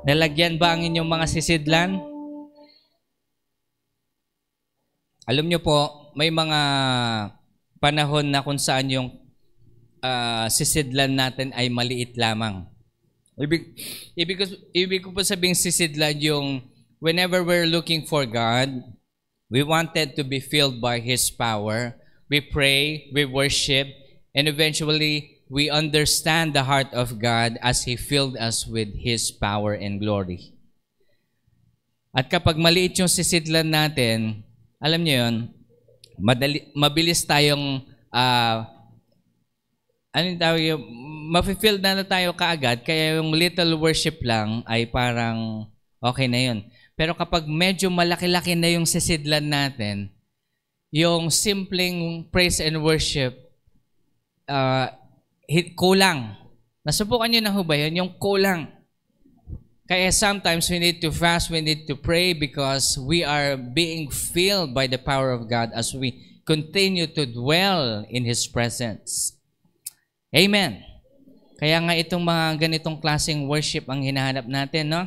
Nalagyan ba ang inyong mga sisidlan? Alam niyo po, may mga panahon na kung saan yung sisidlan natin ay maliit lamang. Ibig ko po sabing sisidlan yung whenever we're looking for God, we wanted to be filled by His power. We pray, we worship, and eventually, we understand the heart of God as He filled us with His power and glory. At kapag maliit yung sisidlan natin, alam niyo yun, mabilis tayong, mafe-feel na tayo kaagad, kaya yung little worship lang ay parang okay na yun. Pero kapag medyo malaki-laki na yung sisidlan natin, yung simpleng praise and worship, kulang. Nasubukan nyo na ho ba yun? Yung kulang. Kaya sometimes we need to fast, we need to pray because we are being filled by the power of God as we continue to dwell in His presence. Amen. Kaya nga itong mga ganitong klaseng worship ang hinahanap natin, no?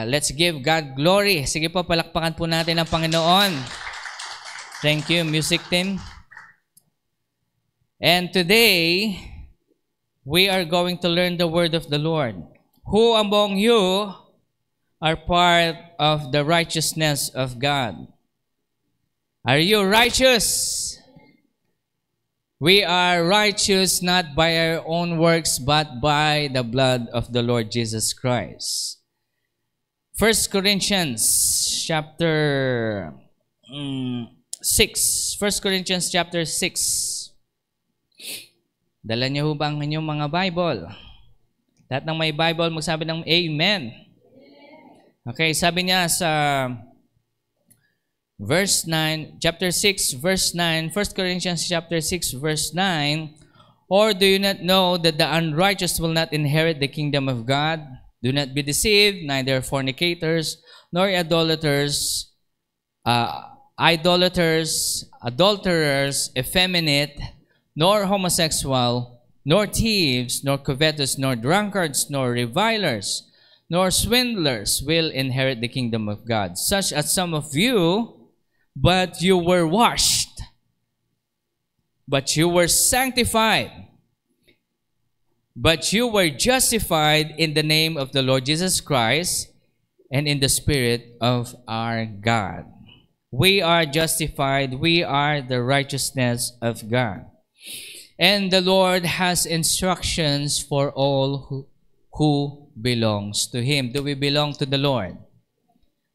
Let's give God glory. Sige po, palakpakan po natin ang Panginoon. Thank you, music team. And today, we are going to learn the word of the Lord. Who among you are part of the righteousness of God? Are you righteous? We are righteous not by our own works, but by the blood of the Lord Jesus Christ. 1 Corinthians chapter 6. 1 Corinthians chapter 6. Dala niyo ba ang inyong mga Bible? Lahat ng may Bible, magsabi ng Amen. Okay, sabi niya sa verse 9, chapter 6, verse 9, 1 Corinthians chapter 6, verse 9, or do you not know that the unrighteous will not inherit the kingdom of God? Do not be deceived, neither fornicators, nor idolaters, adulterers, effeminate, nor homosexual, nor thieves, nor covetous, nor drunkards, nor revilers, nor swindlers will inherit the kingdom of God. Such as some of you, but you were washed, but you were sanctified, but you were justified in the name of the Lord Jesus Christ and in the Spirit of our God. We are justified. We are the righteousness of God. And the Lord has instructions for all who belongs to Him. Do we belong to the Lord?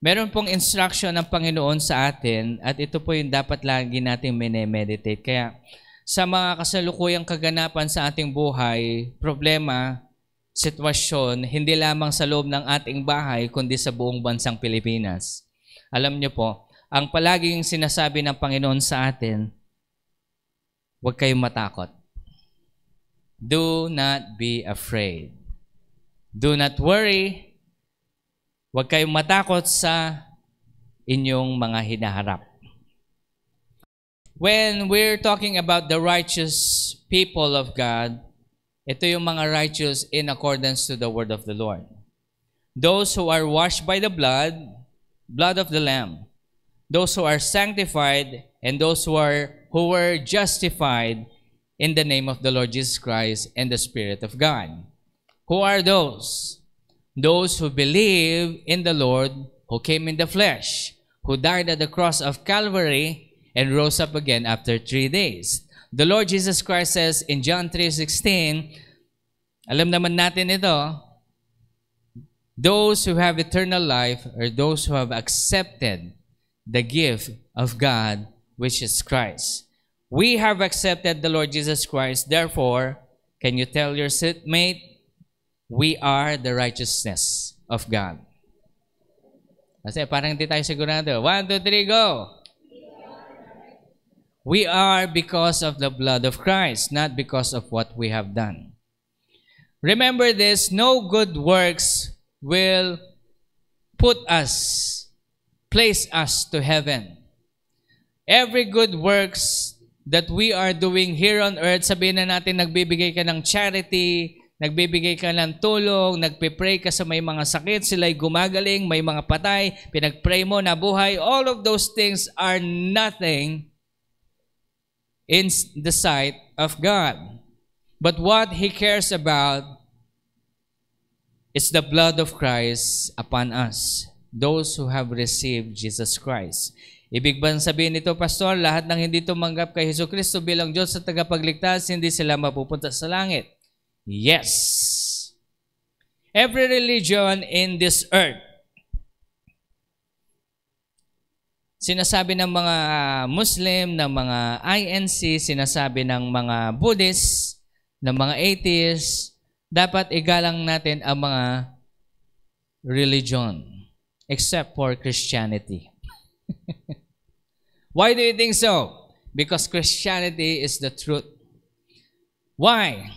Meron pong instruction ng Panginoon sa atin at ito po yung dapat lagi nating mini-meditate. Kaya sa mga kasalukuyang kaganapan sa ating buhay, problema, sitwasyon, hindi lamang sa loob ng ating bahay, kundi sa buong bansang Pilipinas. Alam niyo po, ang palaging sinasabi ng Panginoon sa atin, huwag kayong matakot. Do not be afraid. Do not worry. Huwag kayong matakot sa inyong mga hinaharap. When we're talking about the righteous people of God, ito yung mga righteous in accordance to the word of the Lord. Those who are washed by the blood of the Lamb. Those who are sanctified and those who were justified in the name of the Lord Jesus Christ and the Spirit of God. Who are those? Those who believe in the Lord, who came in the flesh, who died at the cross of Calvary and rose up again after 3 days. The Lord Jesus Christ says in John 3:16, alam naman natin ito, those who have eternal life are those who have accepted the gift of God, which is Christ. We have accepted the Lord Jesus Christ. Therefore, can you tell your seatmate, we are the righteousness of God. Kasi parang hindi tayo sigurado. 1, 2, 3, go! We are because of the blood of Christ, not because of what we have done. Remember this, no good works will place us to heaven. Every good works that we are doing here on earth, sabihin na natin nagbibigay ka ng charity, nagbibigay ka ng tulong, nagpe-pray ka sa may mga sakit, sila'y gumagaling, may mga patay, pinag-pray mo na buhay. All of those things are nothing in the sight of God. But what He cares about is the blood of Christ upon us, those who have received Jesus Christ. Ibig bang sabihin nito, Pastor, lahat ng hindi tumanggap kay Jesucristo bilang Diyos at tagapagligtas, hindi sila mapupunta sa langit? Yes. Every religion in this earth, sinasabi ng mga Muslim, ng mga INC, sinasabi ng mga Buddhist, ng mga atheists, dapat igalang natin ang mga religion, except for Christianity. Why do you think so? Because Christianity is the truth. Why?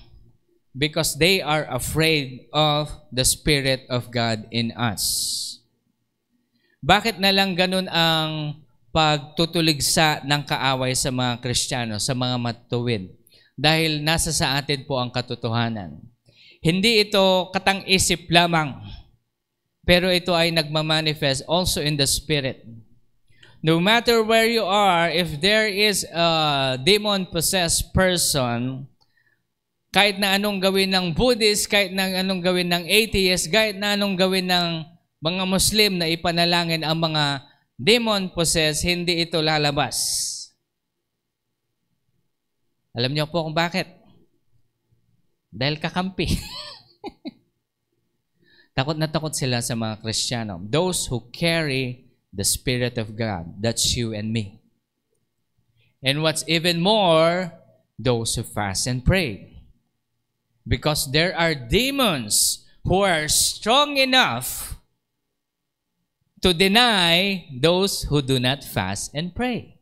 Because they are afraid of the Spirit of God in us. Bakit na lang ganun ang pagtutuligsa ng kaaway sa mga Kristiyano, sa mga matuwid? Dahil nasa sa atin po ang katotohanan. Hindi ito katang-isip lamang, pero ito ay nagmamanifest also in the Spirit. No matter where you are, if there is a demon-possessed person, kahit na anong gawin ng Buddhist, kahit na anong gawin ng atheist, kahit na anong gawin ng mga Muslim na ipanalangin ang mga demon-possessed, hindi ito lalabas. Alam niyo po kung bakit? Dahil kakampi. Takot na takot sila sa mga Kristiyano. Those who carry the Spirit of God, that's you and me. And what's even more, those who fast and pray. Because there are demons who are strong enough to deny those who do not fast and pray.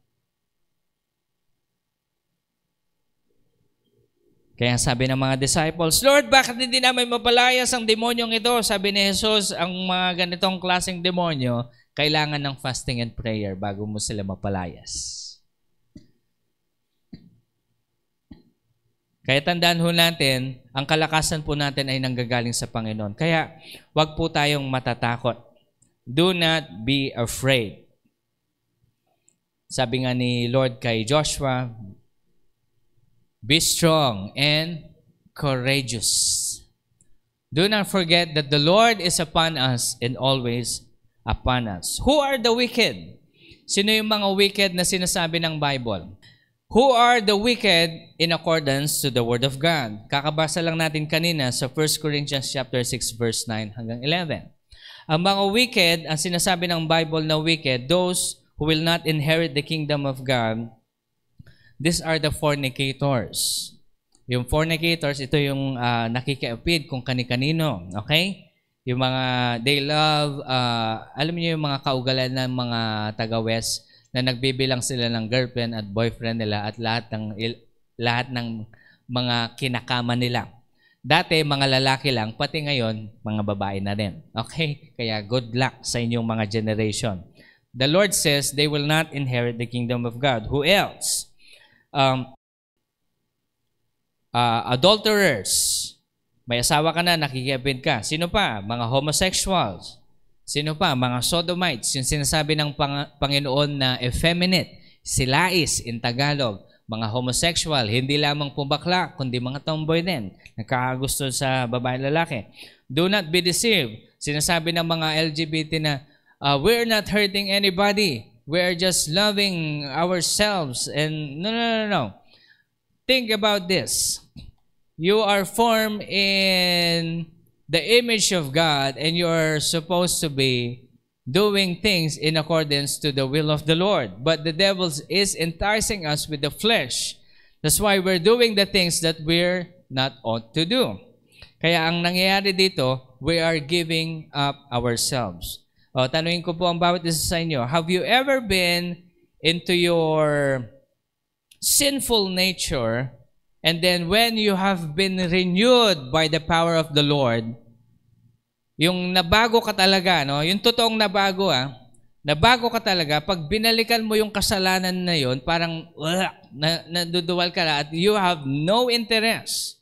Kaya sabi ng mga disciples, Lord, bakit hindi namin mapalayas ang demonyong ito? Sabi ni Jesus, ang mga ganitong klaseng demonyo, kailangan ng fasting and prayer bago mo sila mapalayas. Kaya tandaan ho natin, ang kalakasan po natin ay nanggagaling sa Panginoon. Kaya wag po tayong matatakot. Do not be afraid. Sabi nga ni Lord kay Joshua, be strong and courageous. Do not forget that the Lord is upon us and always upon us. Who are the wicked? Sino yung mga wicked na sinasabi ng Bible? Who are the wicked in accordance to the Word of God? Kakabasa lang natin kanina sa 1 Corinthians chapter 6 verse 9 hanggang 11. Ang mga wicked, ang sinasabi ng Bible na wicked, those who will not inherit the kingdom of God, these are the fornicators. Yung fornicators, ito yung nakikiapid kung kani-kanino. Okay? Yung mga, they love, alam niyo yung mga kaugalan ng mga taga-West na nagbibilang sila ng girlfriend at boyfriend nila at lahat ng mga kinakama nila. Dati, mga lalaki lang, pati ngayon, mga babae na rin. Okay? Kaya good luck sa inyong mga generation. The Lord says they will not inherit the kingdom of God. Who else? Adulterers. May asawa ka na, nakikiapid ka. Sino pa? Mga homosexuals. Sino pa? Mga sodomites. Yung sinasabi ng Panginoon na effeminate. Silais in Tagalog. Mga homosexual. Hindi lamang pumbakla, kundi mga tomboy din. Nagkakagusto sa babae lalaki. Do not be deceived. Sinasabi ng mga LGBT na, we're not hurting anybody. We're just loving ourselves. And no. Think about this. You are formed in the image of God and you are supposed to be doing things in accordance to the will of the Lord. But the devil is enticing us with the flesh. That's why we're doing the things that we're not ought to do. Kaya ang nangyayari dito, we are giving up ourselves. O, tanungin ko po ang bawat isa sa inyo, have you ever been into your sinful nature and then when you have been renewed by the power of the Lord, yung nabago ka talaga, no? Yung totoong nabago, nabago ka talaga, pag binalikan mo yung kasalanan na yun, parang naduduwal ka na at you have no interest.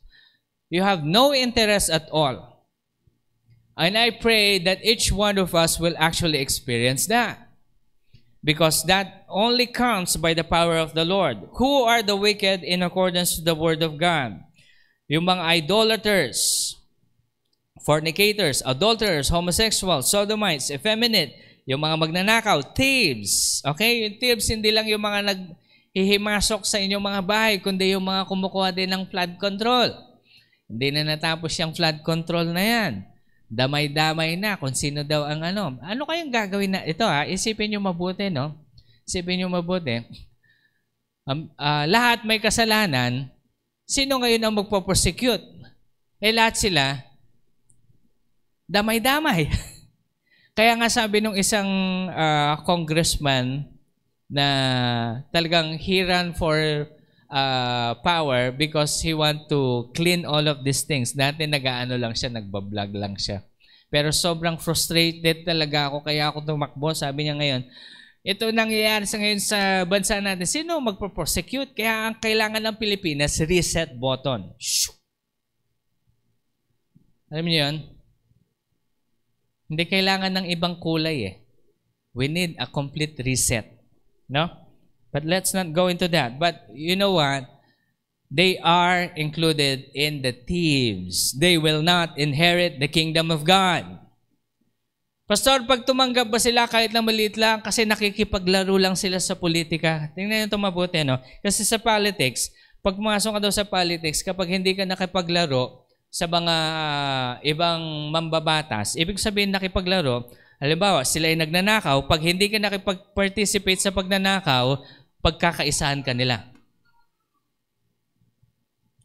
You have no interest at all. And I pray that each one of us will actually experience that. Because that only comes by the power of the Lord. Who are the wicked in accordance to the word of God? Yung mga idolaters, fornicators, adulterers, homosexuals, sodomites, effeminate, yung mga magnanakaw, thieves. Okay? Yung thieves, hindi lang yung mga naghihimasok sa inyong mga bahay, kundi yung mga kumukuha din ng flood control. Hindi na natapos yung flood control na yan. Damay-damay na kung sino daw ang ano. Ano kayang gagawin na? Ito isipin nyo mabuti, no? Isipin nyo mabuti. Lahat may kasalanan. Sino ngayon ang magpo-prosecute? Lahat sila, damay-damay. Kaya nga sabi nung isang congressman na talagang he ran for power because he want to clean all of these things. Dati nag-aano lang siya, nagbablog lang siya. Pero sobrang frustrated talaga ako kaya ako tumakbo. Sabi niya ngayon, ito nangyayari sa ngayon sa bansa natin. Sino magpo-prosecute? Kaya ang kailangan ng Pilipinas, reset button. Shoo! Alam niyo yun? Hindi kailangan ng ibang kulay . We need a complete reset. No? But let's not go into that. But you know what? They are included in the thieves. They will not inherit the kingdom of God. Pastor, pag tumanggap ba sila kahit na maliit lang kasi nakikipaglaro lang sila sa politika? Tingnan nyo ito mabuti, no? Kasi sa politics, pag pumasok ka daw sa politics, kapag hindi ka nakipaglaro sa mga ibang mambabatas, ibig sabihin nakipaglaro, halimbawa, sila ay nagnanakaw, pag hindi ka nakipag-participate sa pagnanakaw, pagkakaisahan ka nila.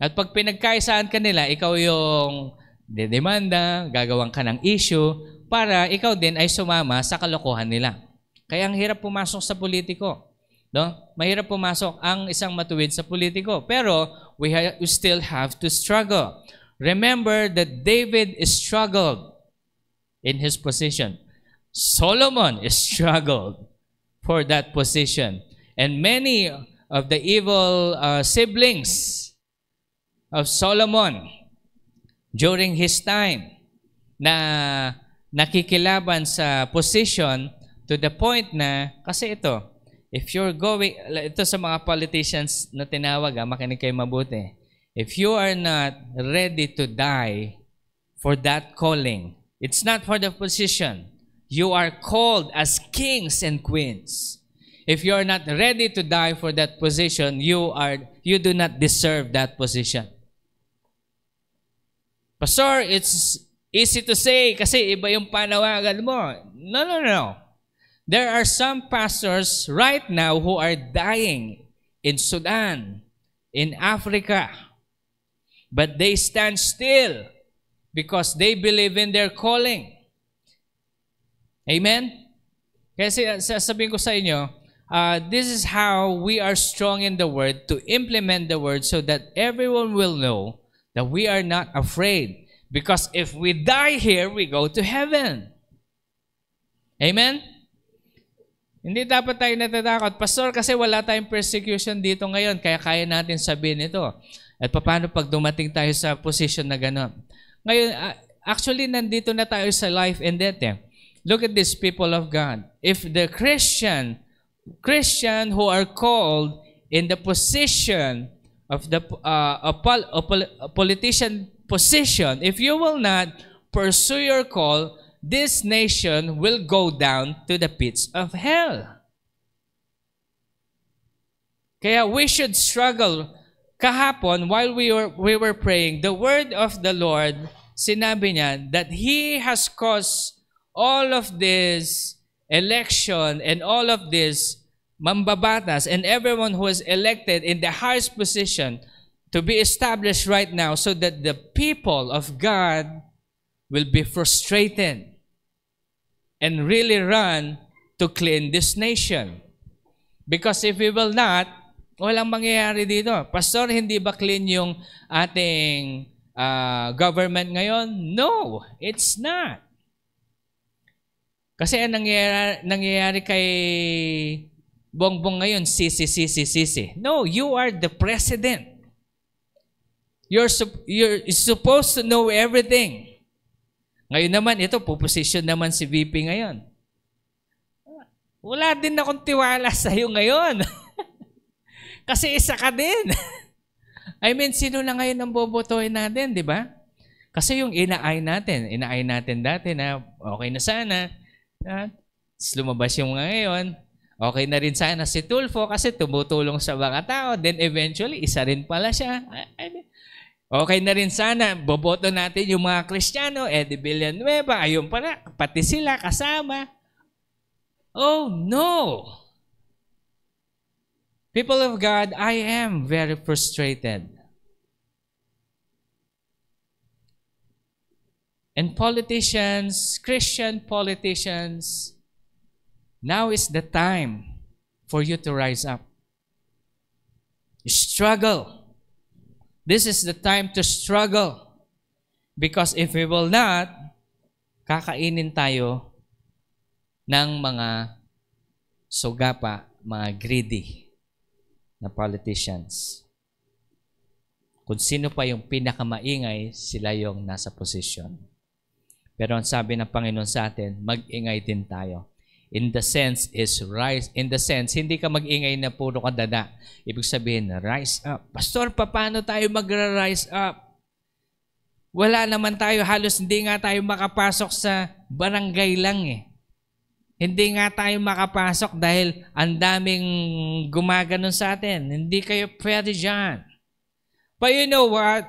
At pag pinagkaisahan ka nila, ikaw yung dedemanda, gagawang ka ng issue, para ikaw din ay sumama sa kalokohan nila. Kaya ang hirap pumasok sa politiko. No? Mahirap pumasok ang isang matuwid sa politiko. Pero we still have to struggle. Remember that David struggled in his position. Solomon struggled for that position. And many of the evil siblings of Solomon during his time na nakikilaban sa position to the point na, kasi ito, if you're going, ito sa mga politicians na tinawag, makinig kayo mabuti. If you are not ready to die for that calling, it's not for the position. You are called as kings and queens. If you are not ready to die for that position, you do not deserve that position. Pastor, it's easy to say kasi iba yung panawagan mo. No. There are some pastors right now who are dying in Sudan, in Africa. But they stand still because they believe in their calling. Amen? Kasi sasabihin ko sa inyo, this is how we are strong in the Word to implement the Word so that everyone will know that we are not afraid. Because if we die here, we go to heaven. Amen? Hindi dapat tayo natatakot. Pastor, kasi wala tayong persecution dito ngayon, kaya kaya natin sabihin ito. At paano pag dumating tayo sa position na gano'n? Ngayon, actually, nandito na tayo sa life and death. Look at these people of God. If the Christian who are called in the position of the politician position, if you will not pursue your call, this nation will go down to the pits of hell. Kaya we should struggle. Kahapon, while we were praying, the word of the Lord, sinabi niya that He has caused all of this election and all of this mambabatas and everyone who is elected in the highest position to be established right now so that the people of God will be frustrated and really run to clean this nation. Because if we will not, walang mangyayari dito. Pastor, hindi ba clean yung ating government ngayon? No, it's not. Kasi ang nangyayari kay Bongbong ngayon, sisi. No, you are the president. You're supposed to know everything. Ngayon naman, ito, puposition naman si VP ngayon. Wala din akong tiwala sa iyo ngayon. Kasi isa ka din. I mean, sino na ngayon ang bobotohin natin, di ba? Kasi yung inaay natin dati na okay na sana, lumabas yung mga ngayon, okay na rin sana si Tulfo kasi tumutulong sa mga tao, then eventually, isa rin pala siya. Okay na rin sana, boboto natin yung mga Kristiyano, Eddie Villanueva, ayun pala, pati sila kasama. Oh no! People of God, I am very frustrated. And politicians, Christian politicians, now is the time for you to rise up. Struggle. This is the time to struggle. Because if we will not, kakainin tayo ng mga sugapa, mga greedy na politicians. Kung sino pa yung pinakamaingay, sila yung nasa posisyon. Pero ang sabi ng Panginoon sa atin, mag-ingay din tayo. In the sense is rise. In the sense, hindi ka mag-ingay na puro ka dada. Ibig sabihin, rise up. Pastor, paano tayo mag-rise up? Wala naman tayo, halos hindi nga tayo makapasok sa barangay lang eh. Hindi nga tayo makapasok dahil ang daming gumaganon sa atin. Hindi kayo pwede dyan. But you know what?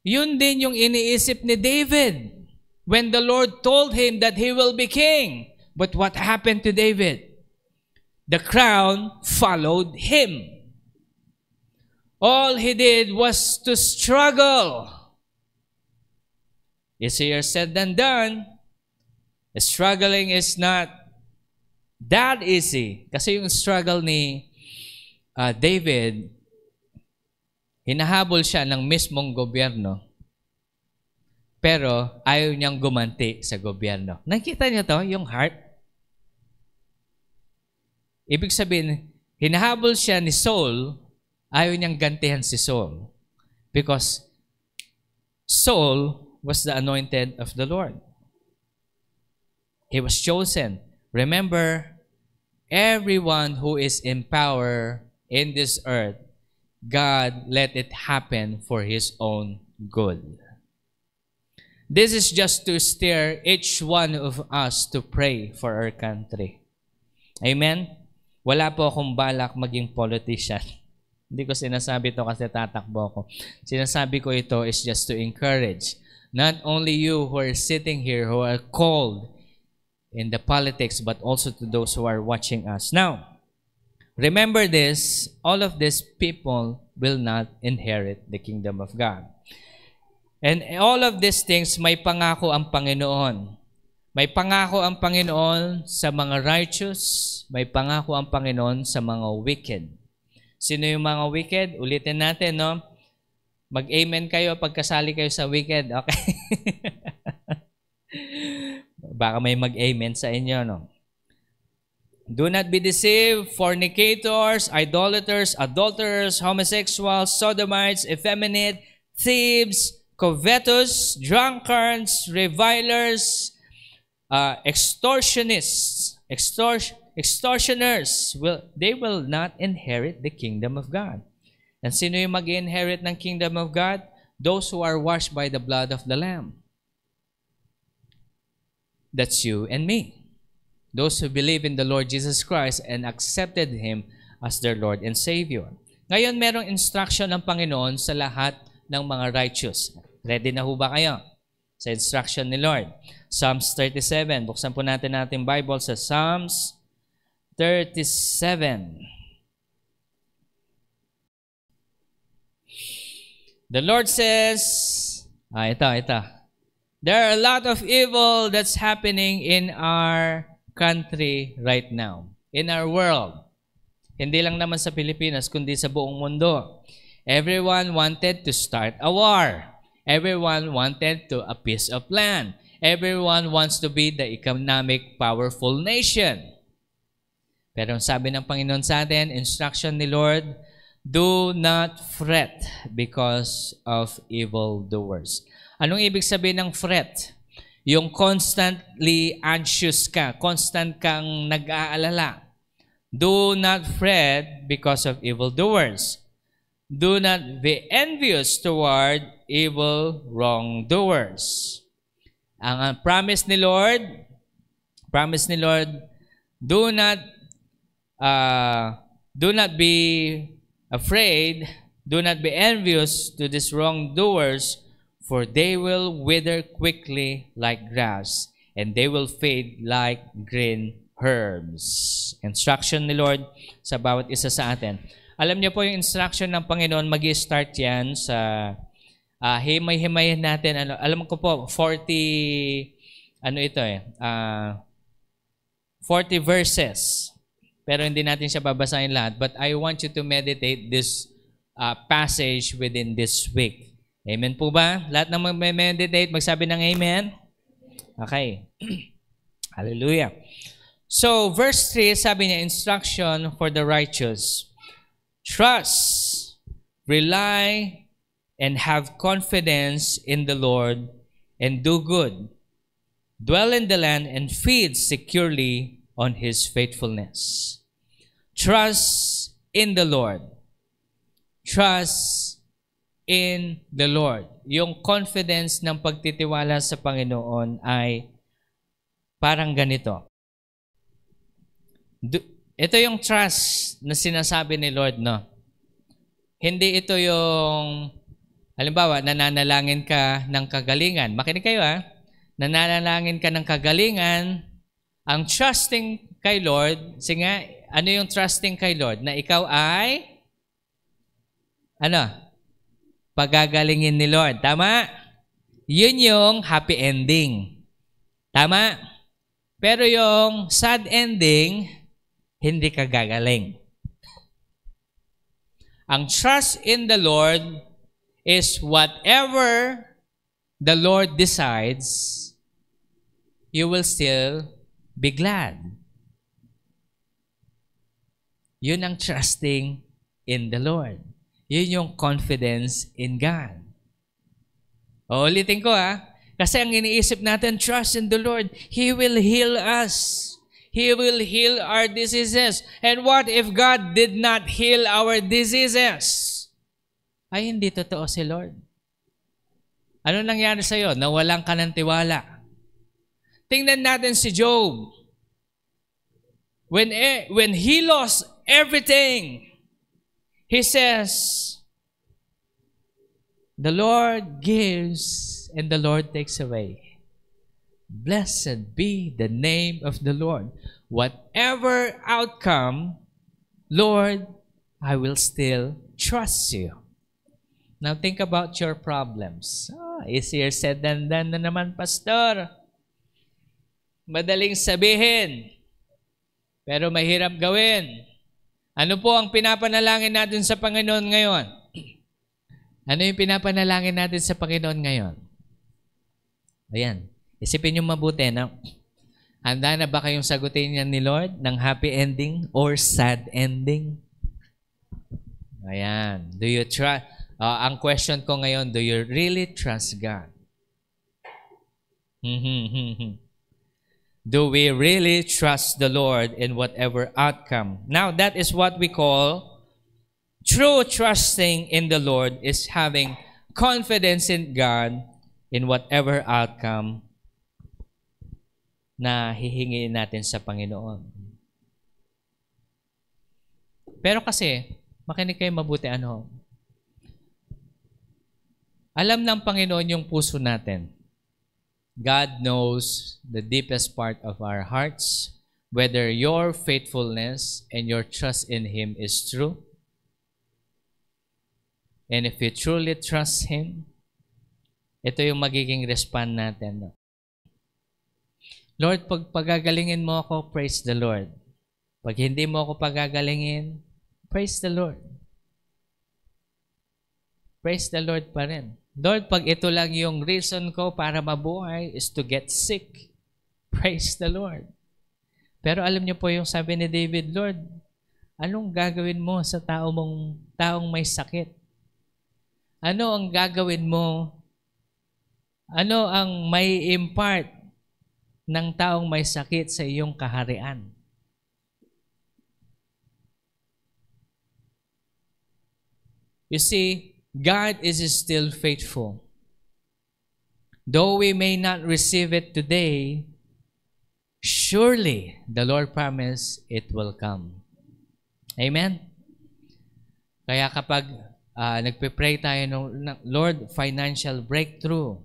Yun din yung iniisip ni David when the Lord told him that he will be king. But what happened to David? The crown followed him. All he did was to struggle. Easier said than done. Struggling is not that easy. Kasi yung struggle ni David, hinahabol siya ng mismong gobyerno. Pero ayaw niyang gumanti sa gobyerno. Nakita niyo to, yung heart? Ibig sabihin, hinahabol siya ni Saul, ayaw niyang gantihan si Saul. Because Saul was the anointed of the Lord. He was chosen. Remember, everyone who is in power in this earth, God let it happen for His own good. This is just to stir each one of us to pray for our country. Amen? Wala po akong balak maging politician. Hindi ko sinasabi ito kasi tatakbo ako. Sinasabi ko ito is just to encourage not only you who are sitting here who are called in the politics, but also to those who are watching us. Now, remember this, all of these people will not inherit the kingdom of God. And all of these things, may pangako ang Panginoon. May pangako ang Panginoon sa mga righteous, may pangako ang Panginoon sa mga wicked. Sino yung mga wicked? Ulitin natin, no? Mag-amen kayo pagkasali kayo sa wicked, okay? Baka may mag-amen sa inyo, no? Do not be deceived, fornicators, idolaters, adulterers, homosexuals, sodomites, effeminate, thieves, covetous, drunkards, revilers, extortionists, extortioners, they will not inherit the kingdom of God. And sino yung mag-inherit ng kingdom of God? Those who are washed by the blood of the Lamb. That's you and me. Those who believe in the Lord Jesus Christ and accepted Him as their Lord and Savior. Ngayon, merong instruction ng Panginoon sa lahat ng mga righteous. Ready na ho ba kayo sa instruction ni Lord? Psalms 37. Buksan po natin ating Bible sa Psalms 37. The Lord says, ito. There are a lot of evil that's happening in our country right now, in our world. Hindi lang naman sa Pilipinas, kundi sa buong mundo. Everyone wanted to start a war. Everyone wanted to a piece of land. Everyone wants to be the economic powerful nation. Pero sabi ng Panginoon sa atin, instruction ni Lord, Do not fret because of evildoers. Anong ibig sabihin ng fret? Yung constantly anxious ka, constant kang nag-aalala. Do not fret because of evildoers. Do not be envious toward evil wrongdoers. Ang promise ni Lord, do not be afraid, do not be envious to these wrongdoers, for they will wither quickly like grass, and they will fade like green herbs. Instruction ni Lord sa bawat isa sa atin. Alam niyo po yung instruction ng Panginoon, mag-i-start yan sa himay-himayin natin. Alam ko po, 40 verses. Pero hindi natin siya babasahin lahat. But I want you to meditate this passage within this week. Amen po ba? Lahat ng mag-meditate, magsabi ng amen? Okay. Hallelujah. So, verse 3, sabi niya, instruction for the righteous. Trust, rely, and have confidence in the Lord, and do good. Dwell in the land and feed securely on His faithfulness. Trust in the Lord. Trust in the Lord. Yung confidence ng pagtitiwala sa Panginoon ay parang ganito. Ito yung trust na sinasabi ni Lord, no? Hindi ito yung, halimbawa, nananalangin ka ng kagalingan. Makinig kayo, ha? Nananalangin ka ng kagalingan. Ang trusting kay Lord, sige, ano yung trusting kay Lord? Na ikaw ay, pagagalingin ni Lord. Tama? Yun yung happy ending. Tama? Pero yung sad ending, hindi ka gagaling. Ang trust in the Lord is whatever the Lord decides, you will still be glad. Yun ang trusting in the Lord. Yun yung confidence in God. Ulitin ko, kasi ang iniisip natin, trust in the Lord. He will heal us. He will heal our diseases. And what if God did not heal our diseases? Ay, hindi totoo si Lord. Ano nangyari sa'yo? Nawalan ka ng tiwala. Tingnan natin si Job. When he lost everything, he says, the Lord gives and the Lord takes away. Blessed be the name of the Lord. Whatever outcome, Lord, I will still trust you. Now think about your problems. Easier said than done na naman, Pastor. Madaling sabihin, pero mahirap gawin. Ano po ang pinapanalangin natin sa Panginoon ngayon? Ano yung pinapanalangin natin sa Panginoon ngayon? Ayan. Isipin niyo mabuti, no? Handa na ba kayong sagutin niyan ni Lord ng happy ending or sad ending? Ayan. Do you trust? Ang question ko ngayon, do you really trust God? Do we really trust the Lord in whatever outcome? Now, that is what we call true trusting in the Lord, is having confidence in God in whatever outcome na hihingin natin sa Panginoon. Pero kasi, makinig kayo mabuti, alam ng Panginoon yung puso natin. God knows the deepest part of our hearts, whether your faithfulness and your trust in Him is true. And if you truly trust Him, ito yung magiging respond natin. Lord, pag pagagalingin mo ako, praise the Lord. Pag hindi mo ako pagagalingin, praise the Lord. Praise the Lord pa rin. Lord, pag ito lang yung reason ko para mabuhay is to get sick, praise the Lord. Pero alam niyo po yung sabi ni David, Lord, Anong gagawin mo sa taong may sakit? Ano ang gagawin mo? Ano ang may impart ng taong may sakit sa iyong kaharian? You see, God is still faithful. Though we may not receive it today, surely the Lord promised it will come. Amen? Kaya kapag nagpe-pray tayo ng Lord, financial breakthrough.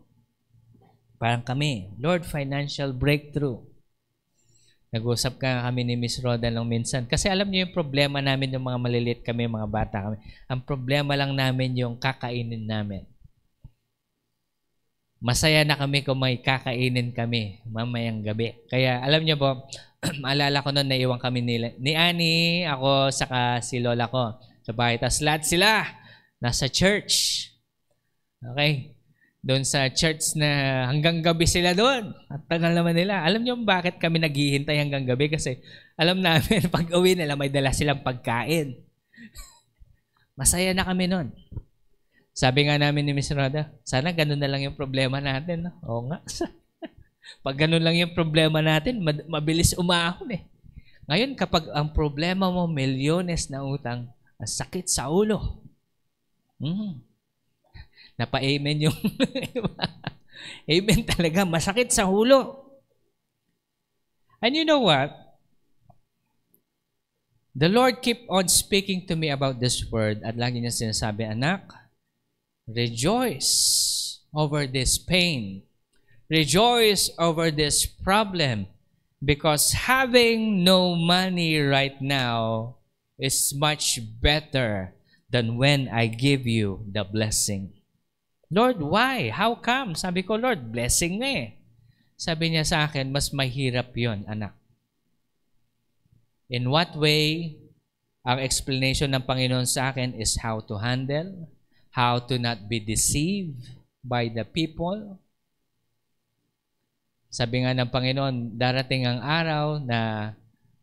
Parang kami, Lord, financial breakthrough. Nag-usap kami ni Miss Roda lang minsan. Kasi alam niyo yung problema namin yung mga maliliit kami, mga bata kami. Ang problema lang namin yung kakainin namin. Masaya na kami kung may kakainin kami mamayang gabi. Kaya alam niyo po, maalala ko noon, naiwan kami ni Annie, ako, saka si Lola ko sa bahay. Tapos lahat sila nasa church. Okay? Doon sa church na hanggang gabi sila doon. At tagal naman nila. Alam niyo bakit kami naghihintay hanggang gabi? Kasi alam namin pag uwi nila may dala silang pagkain. Masaya na kami noon. Sabi nga namin ni Miss Roda, sana ganun na lang yung problema natin. No? Oo nga. Pag ganun lang yung problema natin, mabilis umahon eh. Ngayon, kapag ang problema mo, milyones na utang, ang sakit sa ulo. Napa-amen yung amen talaga, masakit sa ulo. And you know what? The Lord keep on speaking to me about this word at lagi niya sinasabi, anak, rejoice over this pain. Rejoice over this problem because having no money right now is much better than when I give you the blessing. Lord, why? How come? Sabi ko, Lord, blessing nga eh. Sabi niya sa akin, mas mahirap yon, anak. In what way? Ang explanation ng Panginoon sa akin is how to handle, how to not be deceived by the people. Sabi nga ng Panginoon, darating ang araw na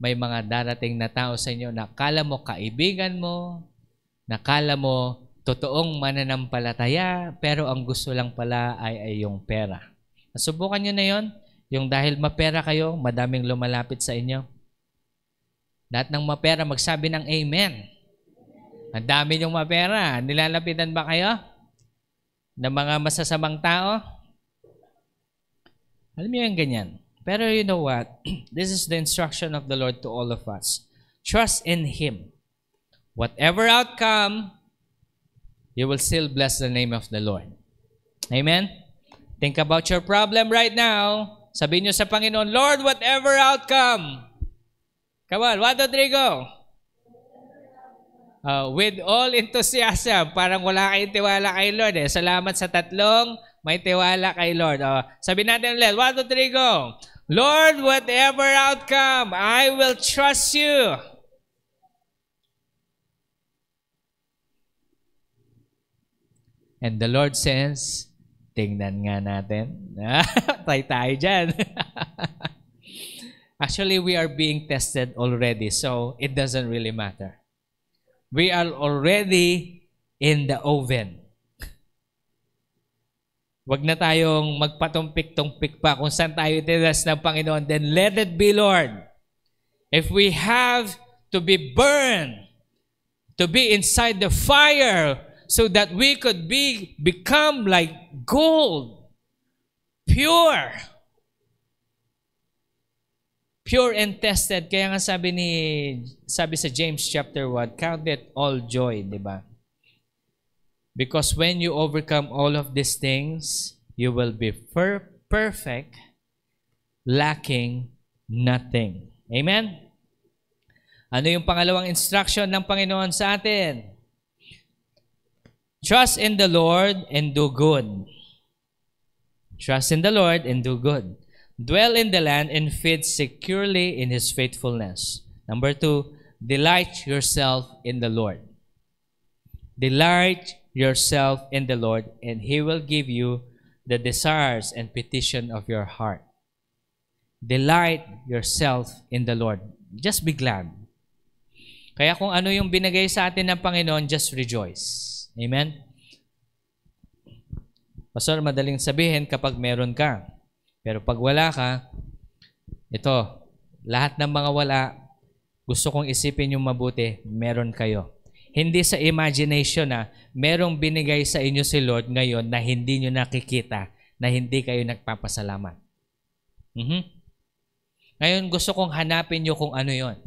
may mga darating na tao sa inyo na akala mo kaibigan mo, nakala mo totoong mananampalataya, pero ang gusto lang pala ay yung pera. Nasubukan nyo na yon? Yung dahil mapera kayo, madaming lumalapit sa inyo. Lahat ng mapera, magsabi ng amen. Ang dami niyong mapera. Nilalapitan ba kayo ng mga masasamang tao? Alam niyo yung ganyan. Pero you know what? This is the instruction of the Lord to all of us. Trust in Him. Whatever outcome, you will still bless the name of the Lord. Amen? Think about your problem right now. Sabihin niyo sa Panginoon, Lord, whatever outcome. Come on, 1, 2, 3, go. With all enthusiasm, parang wala kayong tiwala kay Lord eh. Salamat sa tatlong may tiwala kay Lord. Sabi natin ulit, 1, 2, 3, go. Lord, whatever outcome, I will trust you. And the Lord says, tingnan nga natin. Tay tayo dyan. Actually, we are being tested already, so it doesn't really matter. We are already in the oven. Wag na tayong magpatumpik-tumpik pa kung saan tayo tinas ng Panginoon. Then let it be, Lord. If we have to be burned, to be inside the fire, so that we could become like gold, pure and tested. Kaya nga sabi sa James chapter 1, count it all joy, di ba? Because when you overcome all of these things, you will be perfect, lacking nothing. Amen? Ano yung pangalawang instruction ng Panginoon sa atin? Trust in the Lord and do good. Trust in the Lord and do good. Dwell in the land and feed securely in His faithfulness. Number 2, delight yourself in the Lord. Delight yourself in the Lord, and He will give you the desires and petition of your heart. Delight yourself in the Lord. Just be glad. Kaya kung ano yung binigay sa atin ng Panginoon, just rejoice. Amen? Pastor, madaling sabihin kapag meron ka. Pero pag wala ka, ito, lahat ng mga wala, gusto kong isipin yung mabuti, meron kayo. Hindi sa imagination na merong binigay sa inyo si Lord ngayon na hindi nyo nakikita, na hindi kayo nagpapasalamat. Ngayon gusto kong hanapin nyo kung ano yon.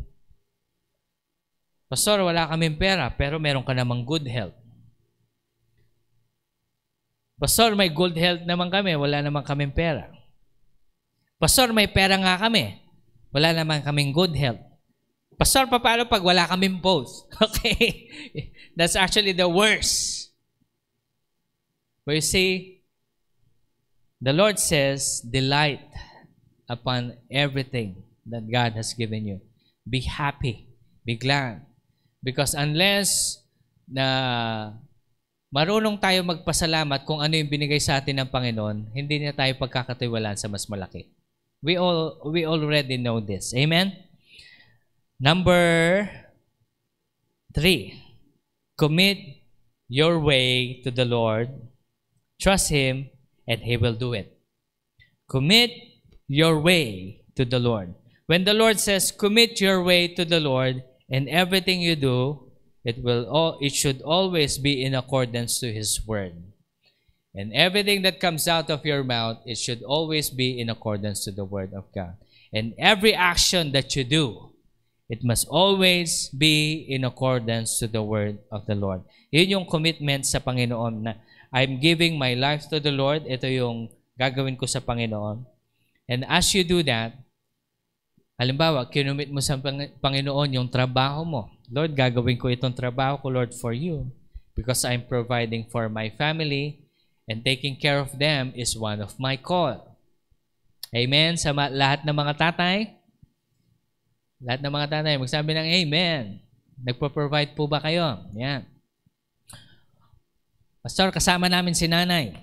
Pastor, wala kaming pera, pero meron ka namang good health. Pastor, may good health naman kami, wala naman kaming pera. Pastor, may pera nga kami, wala naman kaming good health. Pastor, paano pag wala kaming both? Okay? That's actually the worst. But you see, the Lord says, delight upon everything that God has given you. Be happy. Be glad. Because unless na marunong tayo magpasalamat kung ano yung binigay sa atin ng Panginoon, hindi na tayo pagkakatiwalaan sa mas malaki. We already know this. Amen? Number 3, commit your way to the Lord. Trust Him and He will do it. Commit your way to the Lord. When the Lord says, commit your way to the Lord, and everything you do, it should always be in accordance to His word. And everything that comes out of your mouth, it should always be in accordance to the word of God. And every action that you do, it must always be in accordance to the word of the Lord. Yun yung commitment sa Panginoon na I'm giving my life to the Lord. Ito yung gagawin ko sa Panginoon. And as you do that, halimbawa, kinumit mo sa Panginoon yung trabaho mo. Lord, gagawin ko itong trabaho ko, Lord, for you. Because I'm providing for my family and taking care of them is one of my call. Amen? Sa lahat ng mga tatay, lahat ng mga tatay, magsabi ng amen. Nagpo-provide po ba kayo? Yan. Pastor, kasama namin si nanay.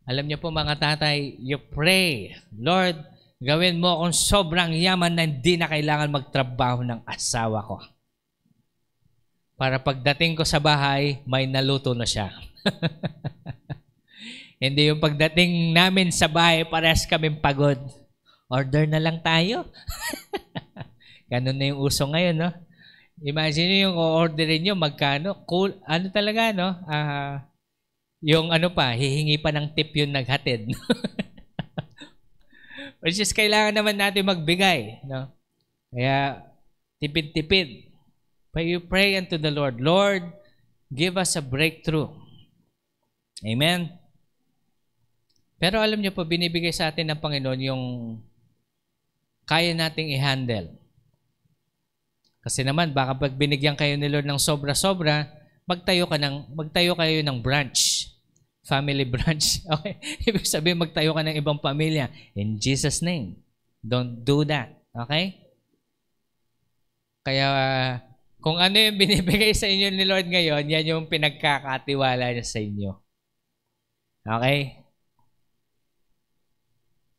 Alam niyo po mga tatay, you pray, Lord, gawin mo akong sobrang yaman na hindi na kailangan magtrabaho ng asawa ko. Para pagdating ko sa bahay, may naluto na siya. Hindi yung pagdating namin sa bahay, parehas kaming pagod. Order na lang tayo. Ganun na yung uso ngayon, no? Imagine nyo yung o-orderin nyo, magkano? Cool. Ano talaga, no? Yung ano pa, hihingi pa ng tip yung naghatid. Which is, kailangan naman natin magbigay, no? Kaya, tipid-tipid. But you pray unto the Lord, Lord, give us a breakthrough. Amen? Pero alam niyo po, binibigay sa atin ng Panginoon yung kaya nating i-handle. Kasi naman, baka pag binigyan kayo ni Lord ng sobra-sobra, magtayo kayo ng branch. Family branch. Okay? Ibig sabihin, magtayo ka ng ibang pamilya. In Jesus' name. Don't do that. Okay? Kaya, kung ano yung binibigay sa inyo ni Lord ngayon, yan yung pinagkakatiwala niya sa inyo. Okay?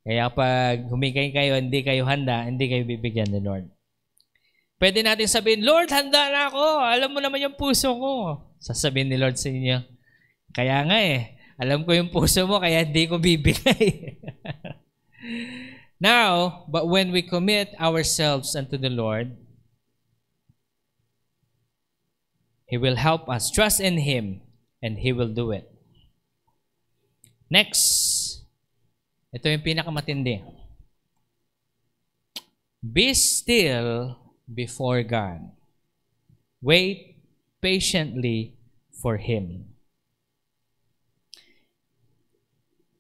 Kaya pag humigay kayo, hindi kayo handa, hindi kayo bibigyan ni Lord. Pwede natin sabihin, Lord, handa na ako. Alam mo naman yung puso ko. Sasabihin ni Lord sa inyo, kaya nga alam ko yung puso mo, kaya hindi ko bibigay. Now, but when we commit ourselves unto the Lord, He will help us. Trust in Him, and He will do it. Next, ito yung pinakamatindi. Be still before God. Wait patiently for Him.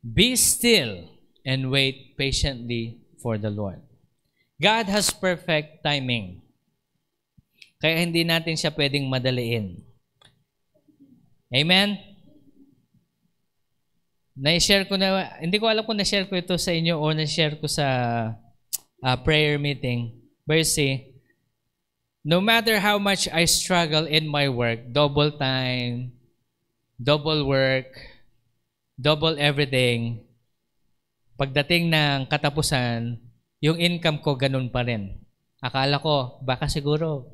Be still and wait patiently for the Lord. God has perfect timing. Kaya hindi natin siya pwedeng madaliin. Amen? Na-share ko na, hindi ko alam kung na-share ko ito sa inyo o na-share ko sa prayer meeting. But you see, no matter how much I struggle in my work, double time, double work, double everything, pagdating ng katapusan, yung income ko ganun pa rin. Akala ko, baka siguro,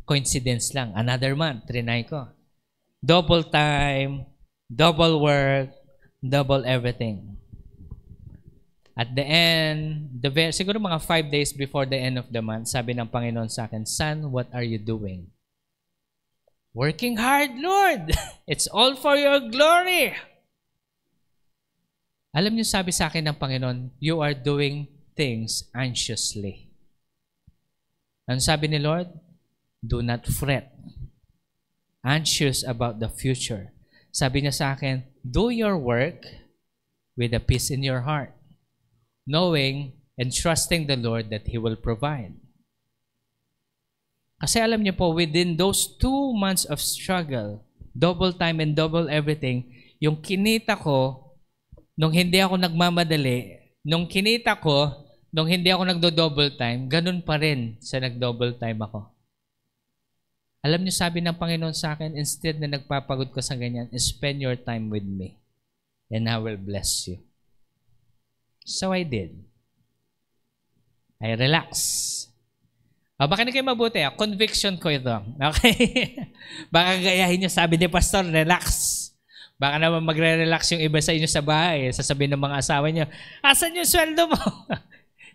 coincidence lang. Another month, trinay ko. Double time, double work, double everything. At the end, siguro mga 5 days before the end of the month, sabi ng Panginoon sa akin, "Son, what are you doing?" "Working hard, Lord. It's all for your glory." Alam niyo, sabi sa akin ng Panginoon, "You are doing things anxiously." Ano sabi ni Lord? Do not fret. Anxious about the future. Sabi niya sa akin, do your work with a peace in your heart, knowing and trusting the Lord that He will provide. Kasi alam niyo po, within those 2 months of struggle, double time and double everything, yung kinita ko, nung hindi ako nagmamadali, nung kinita ko, nung hindi ako nagdo-double time, ganun pa rin sa nag-double time ako. Alam niyo, sabi ng Panginoon sa akin, instead na nagpapagod ko sa ganyan, spend your time with me and I will bless you. So I did. I relaxed. Baka na kayo mabuti. Conviction ko ito. Okay? Baka gayahin niyo, sabi ni Pastor, relax. Baka naman magre-relax yung iba sa inyo sa bahay. Sasabihin ng mga asawa niyo, asan yung sweldo mo?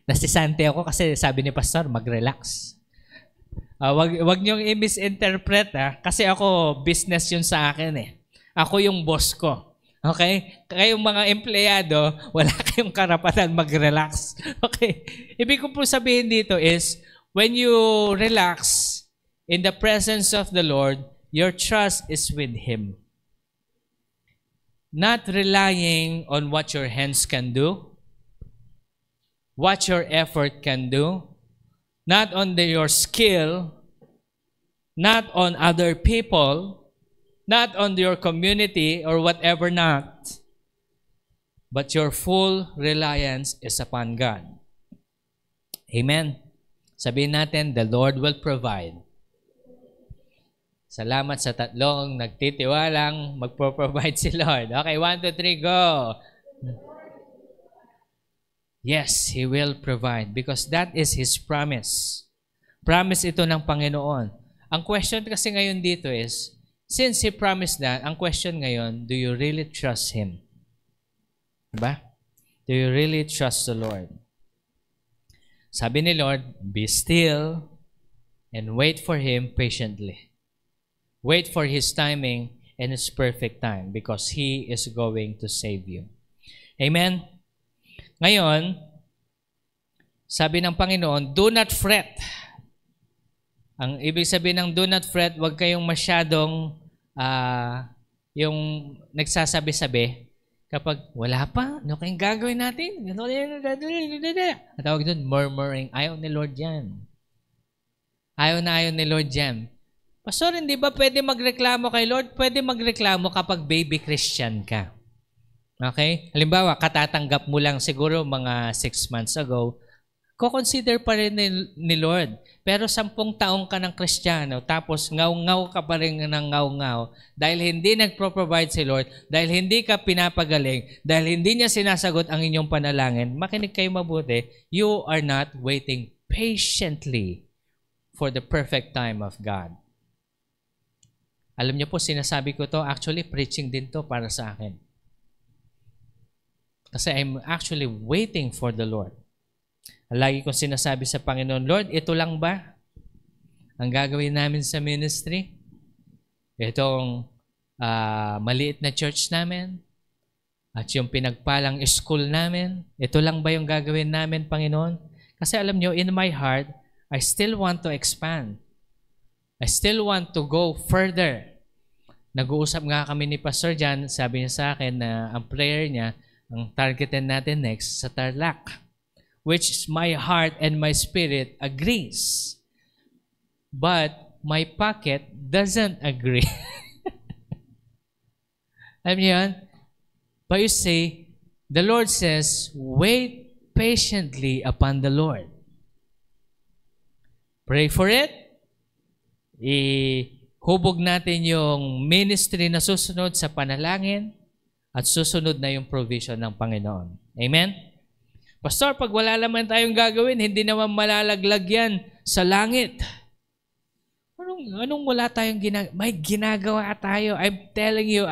Nasisante ako kasi sabi ni Pastor, mag-relax. Wag niyong i-misinterpret kasi ako, business yun sa akin eh. Ako yung boss ko. Okay? Kayong mga empleyado, wala kayong karapatan mag-relax. Okay? Ibig ko po sabihin dito is, when you relax in the presence of the Lord, your trust is with Him. Not relying on what your hands can do, what your effort can do, not on your skill, not on other people, not on your community or whatever not, but your full reliance is upon God. Amen. Sabihin natin, the Lord will provide. Salamat sa tatlong nagtitiwalang magpo-provide si Lord. Okay, 1, 2, 3, go! Yes, He will provide because that is His promise. Promise ito ng Panginoon. Ang question kasi ngayon dito is, since He promised that, ang question ngayon, do you really trust Him? Diba? Do you really trust the Lord? Sabi ni Lord, be still and wait for Him patiently. Wait for His timing and His perfect time because He is going to save you. Amen? Ngayon, sabi ng Panginoon, do not fret. Ang ibig sabihin ng do not fret, huwag kayong masyadong yung nagsasabi-sabi kapag wala pa, ano kayong gagawin natin? At tawag doon, murmuring. Ayaw ni Lord yan. Ayaw ni Lord yan. Pastor, hindi ba pwede magreklamo kay Lord? Pwede magreklamo kapag baby Christian ka. Okay? Halimbawa, katatanggap mo lang siguro mga 6 months ago, ko-consider pa rin ni Lord. Pero 10 taong ka ng Kristiyano, tapos ngaw-ngaw ka pa rin ng ngaw-ngaw, dahil hindi nagpro-provide si Lord, dahil hindi ka pinapagaling, dahil hindi niya sinasagot ang inyong panalangin, makinig kayo mabuti, you are not waiting patiently for the perfect time of God. Alam niyo po, sinasabi ko to, actually preaching din to para sa akin. Kasi I'm actually waiting for the Lord. Lagi kong sinasabi sa Panginoon, Lord, ito lang ba ang gagawin namin sa ministry? Itong maliit na church namin at yung pinagpalang school namin, ito lang ba yung gagawin namin, Panginoon? Kasi alam nyo, in my heart, I still want to expand. I still want to go further. Nag-uusap nga kami ni Pastor Jan, sabi niya sa akin na ang prayer niya, ang targetin natin next sa Tarlac, which my heart and my spirit agrees. But my pocket doesn't agree. Alam niyo yan? But you see, the Lord says, wait patiently upon the Lord. Pray for it. Ihubog natin yung ministry na susunod sa panalangin at susunod na yung provision ng Panginoon. Amen? Pastor, pag wala naman tayong gagawin, hindi naman malalaglag yan sa langit. Anong wala tayong ginagawa? May ginagawa tayo. I'm telling you,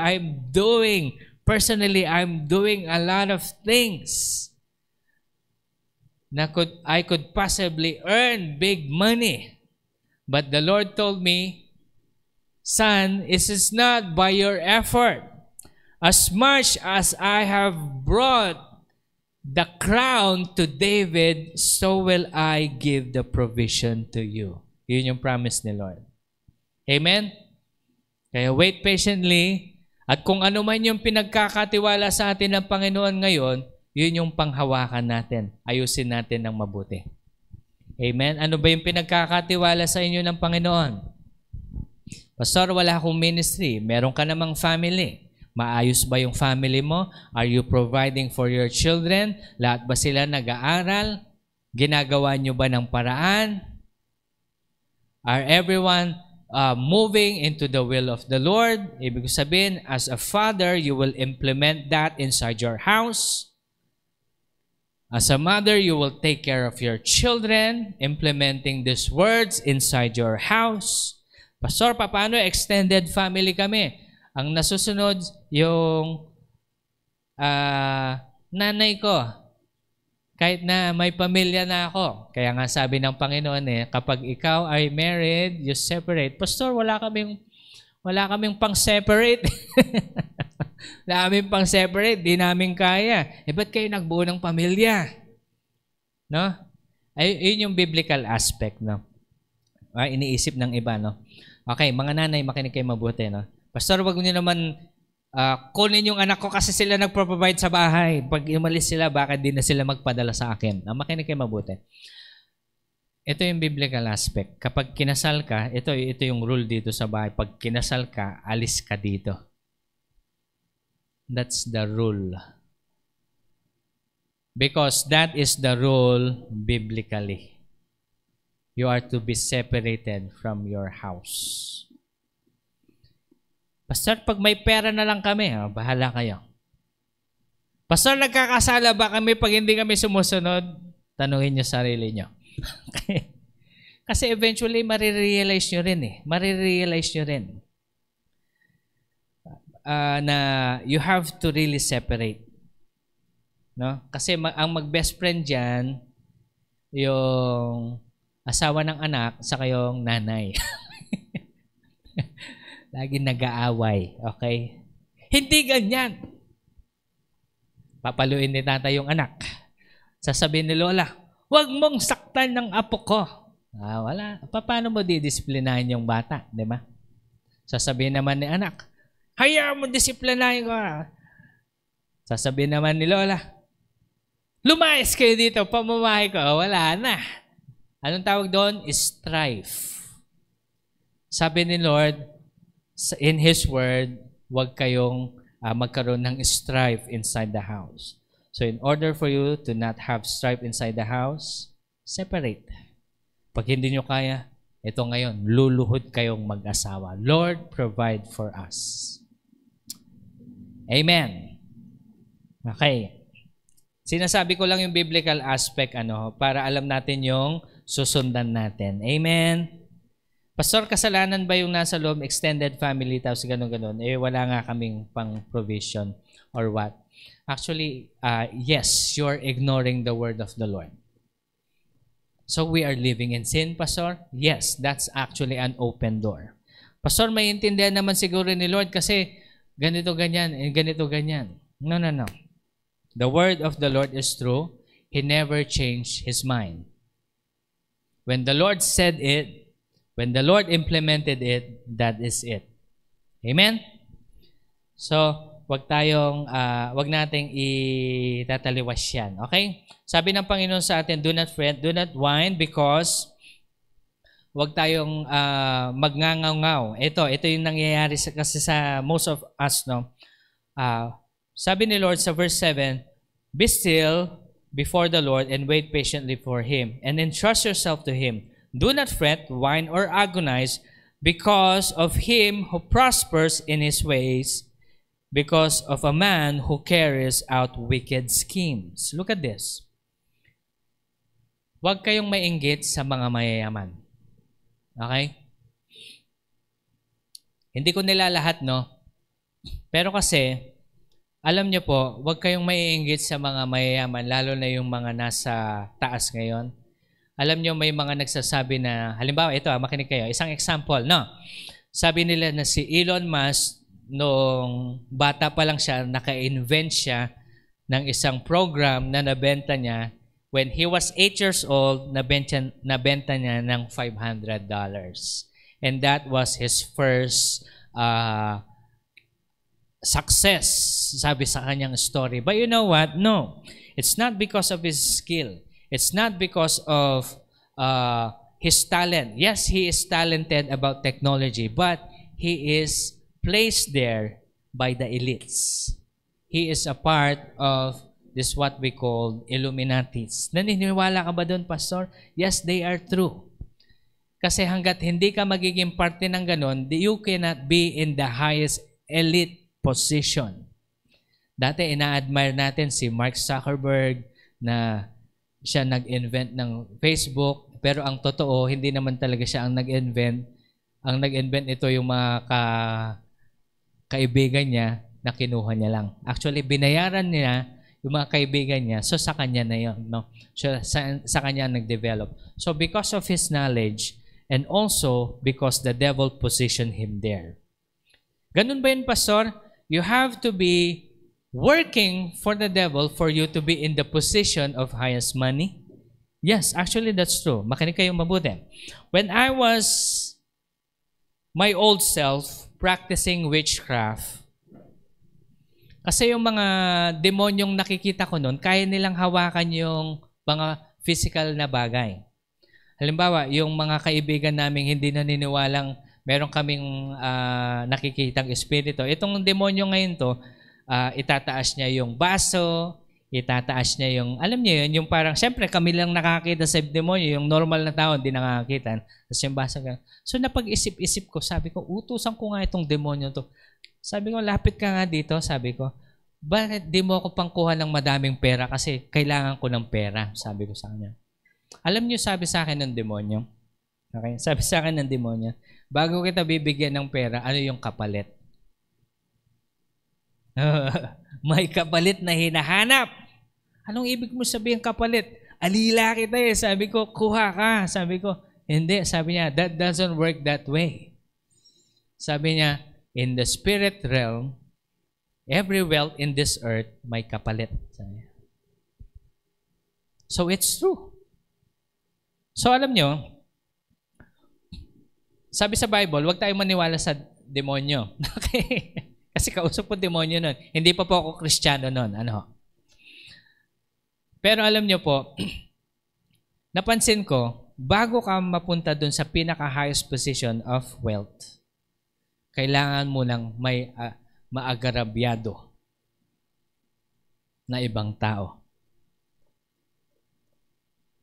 personally, I'm doing a lot of things na I could possibly earn big money. But the Lord told me, son, it is not by your effort. As much as I have brought the crown to David, so will I give the provision to you. Yun yung promise ni Lord. Amen? Kaya wait patiently. At kung ano man yung pinagkakatiwala sa atin ng Panginoon ngayon, yun yung panghawakan natin. Ayusin natin ng mabuti. Amen? Ano ba yung pinagkakatiwala sa inyo ng Panginoon? Pastor, wala akong ministry. Meron ka namang family. Maayos ba yung family mo? Are you providing for your children? Lahat ba sila nag-aaral? Ginagawa nyo ba ng paraan? Are everyone moving into the will of the Lord? Ibig sabihin, as a father, you will implement that inside your house. As a mother, you will take care of your children, implementing these words inside your house. Pastor, paano extended family kami? Ang nasusunod, yung nanay ko, kahit na may pamilya na ako. Kaya nga sabi ng Panginoon kapag ikaw ay married, you separate. Pastor, wala kaming pang-separate. Wala kaming pang-separate, di namin kaya. Ba't kayo nagbuo ng pamilya? No? Yun yung biblical aspect, no? Iniisip ng iba, no? Okay, mga nanay, makinig kayo mabuti, no? Pastor, wag niyo naman kunin yung anak ko kasi sila nagpro-provide sa bahay. Pag umalis sila, baka di na sila magpadala sa akin. Makinig kayo mabuti. Ito yung biblical aspect. Kapag kinasal ka, ito yung rule dito sa bahay. Pag kinasal ka, alis ka dito. That's the rule. Because that is the rule biblically. You are to be separated from your house. Pastor, pag may pera na lang kami, bahala kayo. Pastor, nagkakasala ba kami pag hindi kami sumusunod? Tanungin niyo sarili niyo. Kasi eventually, marirealize nyo rin Marirealize nyo rin. Na you have to really separate. No? Kasi ang mag-best friend dyan, yung asawa ng anak, saka yung nanay. Lagi nag-aaway. Okay? Hindi ganyan. Papaluin ni tata yung anak. Sasabihin ni lola, huwag mong saktan ng apo ko. Wala. Paano mo didisiplinahin yung bata? Di ba? Sasabihin naman ni anak, hayaan mo disiplinahin ko. Sasabihin naman ni lola, lumayas kayo dito, pamamahay ko. Wala na. Anong tawag doon? Strife. Sabi ni Lord, in His Word, huwag kayong magkaroon ng strife inside the house. So in order for you to not have strife inside the house, separate. Pag hindi nyo kaya, ito ngayon, luluhod kayong mag-asawa. Lord, provide for us. Amen. Okay. Sinasabi ko lang yung biblical aspect para alam natin yung susundan natin. Amen. Pastor, kasalanan ba yung nasa loob, extended family, tapos gano'n-gano'n? Wala nga kaming pang provision or what? Actually, yes, you're ignoring the word of the Lord. So we are living in sin, Pastor? Yes, that's actually an open door. Pastor, may intindihan naman siguro ni Lord kasi ganito, ganyan, ganito, ganyan. No. The word of the Lord is true. He never changed His mind. When the Lord said it, when the Lord implemented it, that is it. Amen? So, wag nating itataliwas yan. Okay? Sabi ng Panginoon sa atin, do not fret, do not whine, because wag tayong magngangaw-ngaw. Ito yung nangyayari kasi sa most of us, no? Sabi ni Lord sa verse 7, be still before the Lord and wait patiently for Him, and entrust yourself to Him. Do not fret, whine, or agonize because of him who prospers in his ways, because of a man who carries out wicked schemes. Look at this. Huwag kayong mainggit sa mga mayayaman. Okay? Hindi ko nilalahat, no? Pero kasi, alam niyo po, huwag kayong maiinggit sa mga mayayaman, lalo na yung mga nasa taas ngayon. Alam niyo, may mga nagsasabi na, halimbawa, ito, makinig kayo, isang example, no? Sabi nila na si Elon Musk, noong bata pa lang siya, naka-invent siya ng isang program na nabenta niya. When he was 8 years old, nabenta niya ng $500. And that was his first success, sabi sa kanyang story. But you know what? No. It's not because of his skill. It's not because of his talent. Yes, he is talented about technology, but he is placed there by the elites. He is a part of this what we call Illuminatis. Naniniwala ka ba doon, Pastor? Yes, they are true. Kasi hanggat hindi ka magiging parte ng ganon, you cannot be in the highest elite position. Dati ina-admire natin si Mark Zuckerberg na siya nag-invent ng Facebook, pero ang totoo, hindi naman talaga siya ang nag-invent. Ang nag-invent ito yung mga kaibigan niya na kinuha niya lang. Actually, binayaran niya yung mga kaibigan niya, so sa kanya na yun. No? So, sa kanya nag-develop. So because of his knowledge, and also because the devil positioned him there. Ganun ba yun, Pastor? You have to be working for the devil for you to be in the position of highest money? Yes, actually that's true. Makinig kayo mabuti. When I was my old self practicing witchcraft, kasi yung mga demonyong nakikita ko noon, kaya nilang hawakan yung mga physical na bagay. Halimbawa, yung mga kaibigan namin hindi naniniwalang meron kaming nakikitang espiritu. Itong demonyo ngayon to, itataas niya yung baso, itataas niya yung, alam niyo yun, yung parang, syempre kami lang nakakita sa demonyo, yung normal na tao hindi nakakita. Tapos yung baso. So napag-isip-isip ko, sabi ko, utusan ko nga itong demonyo to. Sabi ko, lapit ka nga dito, sabi ko, bakit di mo ako pangkuha ng madaming pera kasi kailangan ko ng pera, sabi ko sa kanya. Alam niyo, sabi sa akin ng demonyo, okay? Sabi sa akin ng demonyo, bago kita bibigyan ng pera, ano yung kapalit? May kapalit na hinahanap. Anong ibig mo sabihin kapalit? Alila kita eh. Sabi ko, kuha ka. Sabi ko, hindi. Sabi niya, that doesn't work that way. Sabi niya, in the spirit realm, every wealth in this earth may kapalit. Sabi niya. So it's true. So alam nyo, sabi sa Bible, huwag tayo maniwala sa demonyo. Okay? Kasi kausap ko demonyo nun. Hindi pa po ako Kristiyano nun. Ano? Pero alam nyo po, napansin ko, bago ka mapunta dun sa pinaka-highest position of wealth, kailangan mo lang may maagarabyado na ibang tao.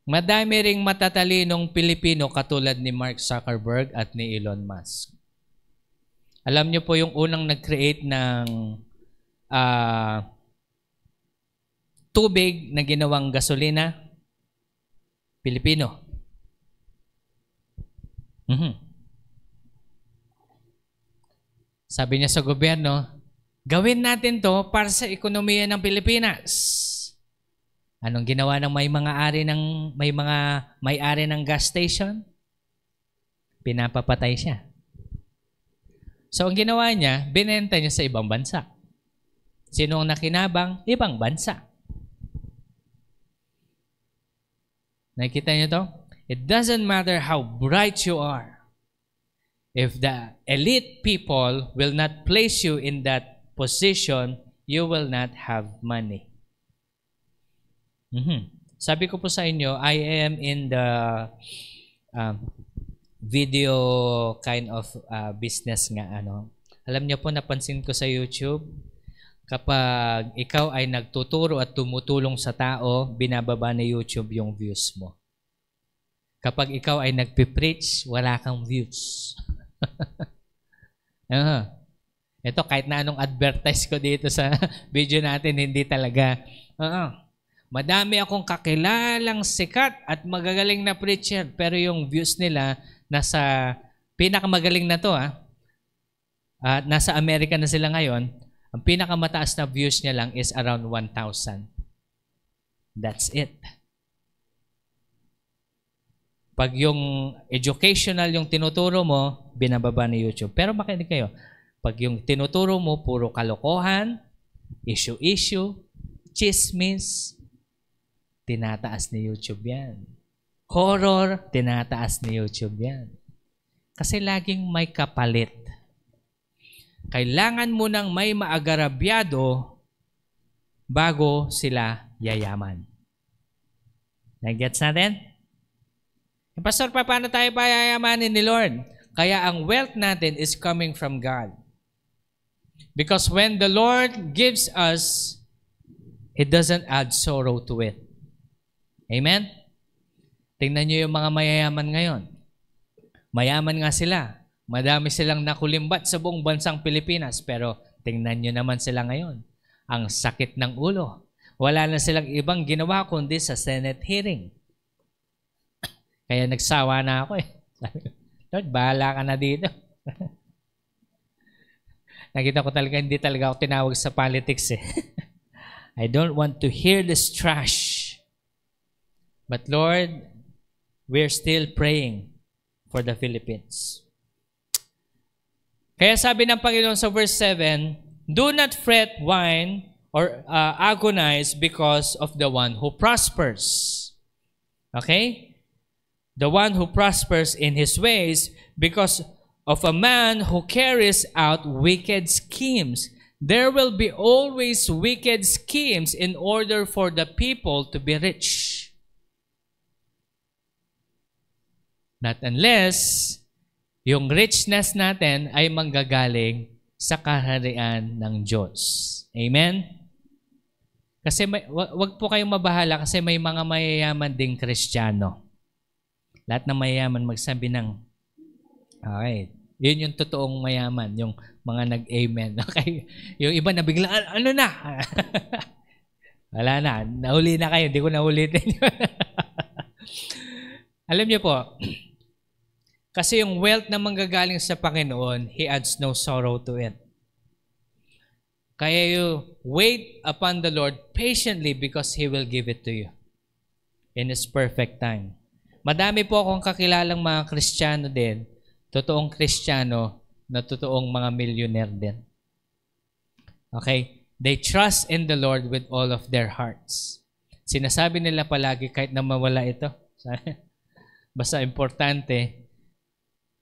Madami ring matatalinong Pilipino katulad ni Mark Zuckerberg at ni Elon Musk. Alam niyo po yung unang nag-create ng tubig na ginawang gasolina? Pilipino. Sabi niya sa gobyerno, gawin natin to para sa ekonomiya ng Pilipinas. Anong ginawa ng may may-ari ng gas station? Pinapapatay siya. So, ang ginawa niya, binenta niya sa ibang bansa. Sino ang nakinabang? Ibang bansa. Nakikita niyo to? It doesn't matter how bright you are. If the elite people will not place you in that position, you will not have money. Sabi ko po sa inyo, I am in the video kind of business nga. Alam niyo po, napansin ko sa YouTube, kapag ikaw ay nagtuturo at tumutulong sa tao, binababa ni YouTube yung views mo. Kapag ikaw ay nagpipreach, wala kang views. Ito, kahit na anong advertise ko dito sa video natin, hindi talaga. Madami akong kakilalang sikat at magagaling na preacher, pero yung views nila nasa pinakamagaling na to, At nasa Amerika na sila ngayon, ang pinakamataas na views niya lang is around 1,000. That's it. Pag yung educational yung tinuturo mo, binababa ni YouTube. Pero makinig kayo, pag yung tinuturo mo, puro kalokohan, issue, chismis, tinataas ni YouTube yan. Horror, tinataas ni YouTube yan. Kasi laging may kapalit. Kailangan mo nang may maagarabyado bago sila yayaman. Nag-gets natin? Pastor, paano tayo payayamanin ni Lord? Kaya ang wealth natin is coming from God. Because when the Lord gives us, He doesn't add sorrow to it. Amen? Tingnan nyo yung mga mayayaman ngayon. Mayaman nga sila. Madami silang nakulimbat sa buong bansang Pilipinas. Pero tingnan nyo naman sila ngayon. Ang sakit ng ulo. Wala na silang ibang ginawa kundi sa Senate hearing. Kaya nagsawa na ako eh. Lord, bahala ka na dito. Nakita ko talaga, hindi talaga ako tinawag sa politics eh. I don't want to hear this trash. But Lord, we're still praying for the Philippines. Kaya sabi ng Panginoon sa verse 7, do not fret, whine, or agonize because of the one who prospers. Okay? The one who prospers in his ways, because of a man who carries out wicked schemes. There will be always wicked schemes in order for the people to be rich. Not unless yung richness natin ay manggagaling sa kaharian ng Diyos. Amen? Kasi wag po kayong mabahala kasi may mga mayayaman ding Kristiyano. Lahat ng mayayaman magsabi ng, okay, yun yung totoong mayaman, yung mga nag-amen. Okay? Yung iba na bigla, ano na? Wala na, nahuli na kayo, hindi ko nahulitin. Alam niyo po, kasi yung wealth na manggagaling sa Panginoon, He adds no sorrow to it. Kaya you wait upon the Lord patiently because He will give it to you in His perfect time. Madami po akong kakilalang mga Kristiyano din, totoong Kristiyano na totoong mga millionaire din. Okay? They trust in the Lord with all of their hearts. Sinasabi nila palagi kahit na mawala ito. Basta importante,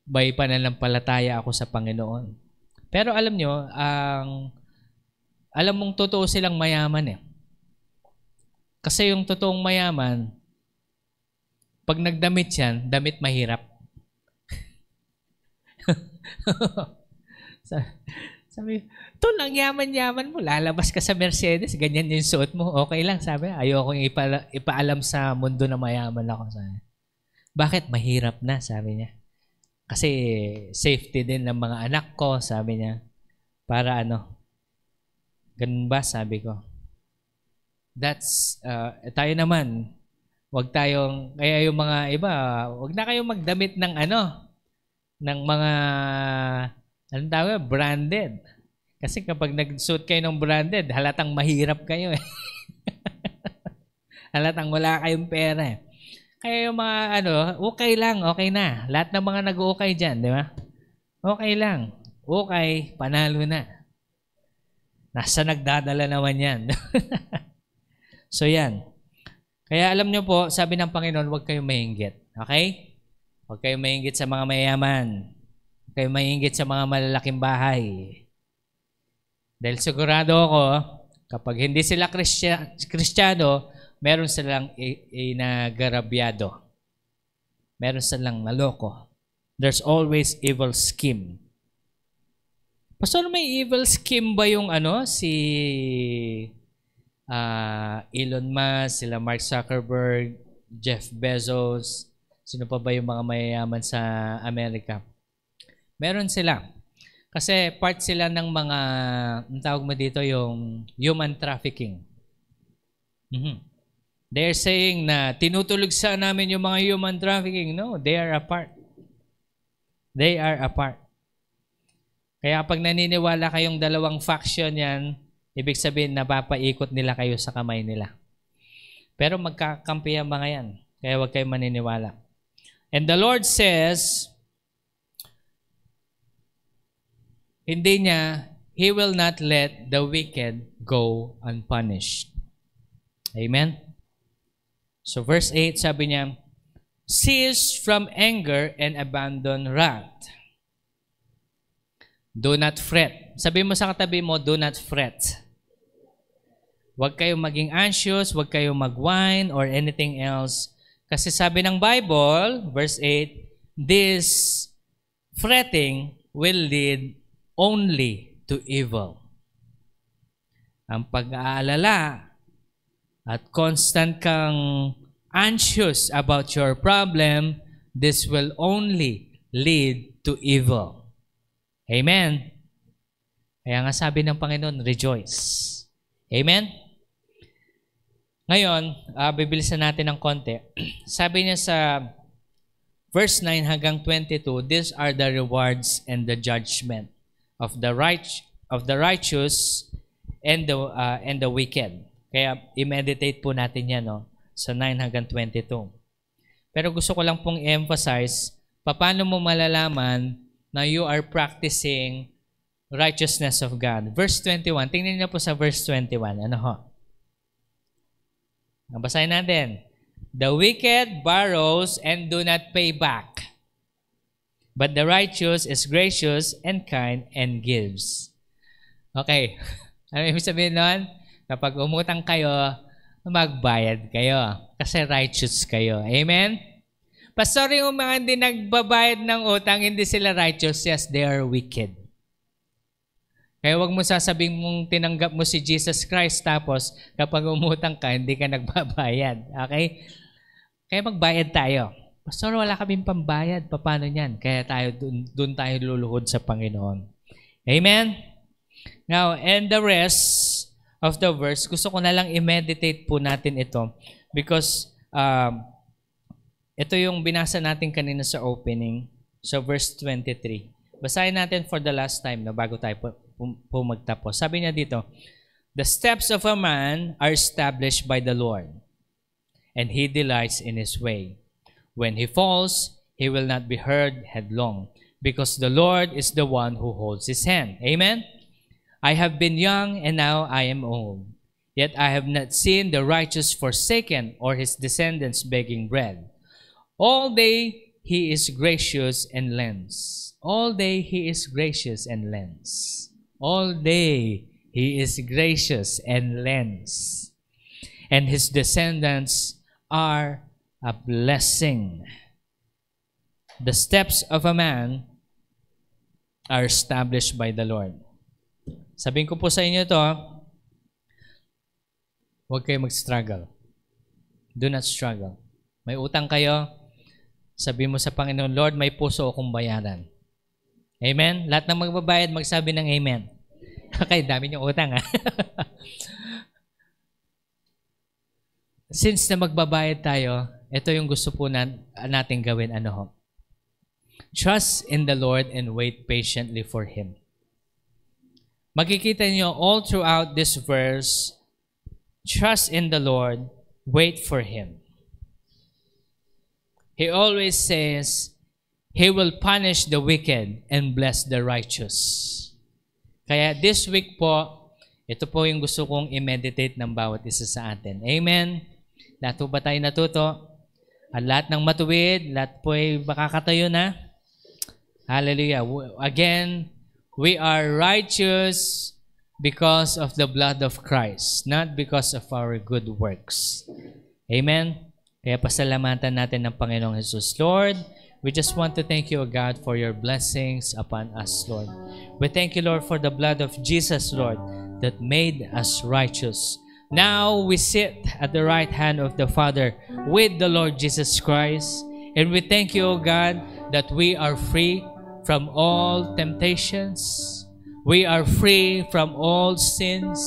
may pananampalataya ako sa Panginoon. Pero alam nyo, alam mong totoo silang mayaman eh. Kasi yung totoong mayaman, pag nagdamit yan, damit mahirap. Sabi, ito lang yaman-yaman mo, lalabas ka sa Mercedes, ganyan yung suot mo, okay lang. Sabi, ayoko ipaalam sa mundo na mayaman ako. Sabi. Bakit? Mahirap na, sabi niya. Kasi safety din ng mga anak ko, sabi niya. Para ano, ganun ba, sabi ko. That's, tayo naman, wag tayong, kaya yung mga iba, wag na kayong magdamit ng ng mga, anong tawag, branded. Kasi kapag nag-suit kayo ng branded, halatang mahirap kayo eh. Halatang wala kayong pera eh. Kaya yung mga okay lang, okay na. Lahat ng mga nag-okay dyan, di ba? Okay lang. Okay, panalo na. Nasa nagdadala naman yan. So yan. Kaya alam nyo po, sabi ng Panginoon, huwag kayong mainggit. Okay? Huwag kayong mainggit sa mga mayaman. Huwag kayong mainggit sa mga malalaking bahay. Dahil sigurado ako, kapag hindi sila Kristiyano, meron silang inagarabyado. Meron silang naloko. There's always evil scheme. Pastor, may evil scheme ba yung si Elon Musk, sila Mark Zuckerberg, Jeff Bezos, sino pa ba yung mga mayayaman sa Amerika? Meron sila. Kasi part sila ng mga, ang tawag mo dito, yung human trafficking. They're saying na tinutulog sa namin yung mga human trafficking. No, they are apart. They are apart. Kaya pag naniniwala kayong dalawang faction yan, ibig sabihin napapaikot nila kayo sa kamay nila. Pero magkakampi ang mga yan. Kaya huwag kayong maniniwala. And the Lord says, hindi niya, He will not let the wicked go unpunished. Amen? So verse 8, sabi niya, cease from anger and abandon wrath. Do not fret. Sabi mo sa katabi mo, do not fret. Huwag kayong maging anxious, huwag kayong mag-whine or anything else. Kasi sabi ng Bible, verse 8, this fretting will lead only to evil. Ang pag-aalala at constant kang anxious about your problem, this will only lead to evil. Amen? Kaya nga sabi ng Panginoon, rejoice. Amen? Ngayon, bibilisan natin ng konti. Sabi niya sa verse 9 hanggang 22, these are the rewards and the judgment of the righteous and the wicked. Kaya i-meditate po natin yan, no, sa 9 hanggang 22. Pero gusto ko lang pong emphasize, paano mo malalaman na you are practicing righteousness of God. Verse 21, tingnan niyo po sa verse 21. Ano ho? Basahin natin. The wicked borrows and do not pay back. But the righteous is gracious and kind and gives. Okay. Ano ibig sabihin nun? Kapag umutang kayo, magbayad kayo. Kasi righteous kayo. Amen? Pastor, yung mga hindi nagbabayad ng utang, hindi sila righteous. Yes, they are wicked. Kaya wag mo sasabing mong tinanggap mo si Jesus Christ tapos kapag umutang ka, hindi ka nagbabayad. Okay? Kaya magbayad tayo. Pastor, wala kaming pambayad. Paano yan? Kaya doon tayo luluhod sa Panginoon. Amen? Now, and the rest of the verse, gusto ko na lang i-meditate po natin ito because ito yung binasa natin kanina sa opening. So, verse 23. Basahin natin for the last time na bago tayo po magtapos. Sabi niya dito, the steps of a man are established by the Lord, and He delights in His way. When he falls, he will not be hurled headlong, because the Lord is the one who holds his hand. Amen? I have been young, and now I am old. Yet I have not seen the righteous forsaken, or his descendants begging bread. All day He is gracious and lends. All day He is gracious and lends. All day He is gracious and lends. And His descendants are a blessing. The steps of a man are established by the Lord. Sabihin ko po sa inyo ito, huwag kayo mag-struggle. Do not struggle. May utang kayo, sabihin mo sa Panginoon, Lord, may puso akong bayaran. Amen? Lahat ng magbabayad, magsabi ng amen. Okay, dami niyong utang, ha? Since na magbabayad tayo, ito yung gusto po natin gawin. Ano ho? Trust in the Lord and wait patiently for Him. Makikita niyo all throughout this verse, trust in the Lord, wait for Him. He always says, He will punish the wicked and bless the righteous. Kaya this week po, ito po yung gusto kong i-meditate ng bawat isa sa atin. Amen? Lahat po ba tayo natuto? At lahat ng matuwid, lahat po ay makakatayo na? Hallelujah. Again, we are righteous because of the blood of Christ, not because of our good works. Amen? Kaya pasalamatan natin ng Panginoong Jesus. Lord, we just want to thank you, O God, for your blessings upon us, Lord. We thank you, Lord, for the blood of Jesus, Lord, that made us righteous. Now we sit at the right hand of the Father with the Lord Jesus Christ. And we thank you, O God, that we are free from all temptations. We are free from all sins.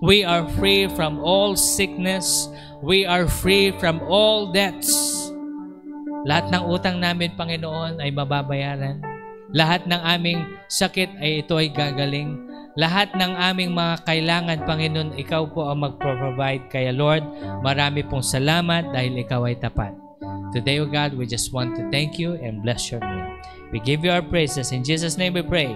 We are free from all sickness. We are free from all debts. Lahat ng utang namin, Panginoon, ay mababayaran. Lahat ng aming sakit ay ito ay gagaling. Lahat ng aming mga kailangan, Panginoon, Ikaw po ang mag-provide. Kaya Lord, marami pong salamat dahil Ikaw ay tapat. Today, O God, we just want to thank you and bless your name. We give you our praises. In Jesus' name we pray.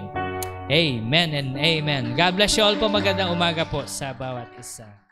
Amen and amen. God bless you all po. Magandang umaga po sa bawat isa.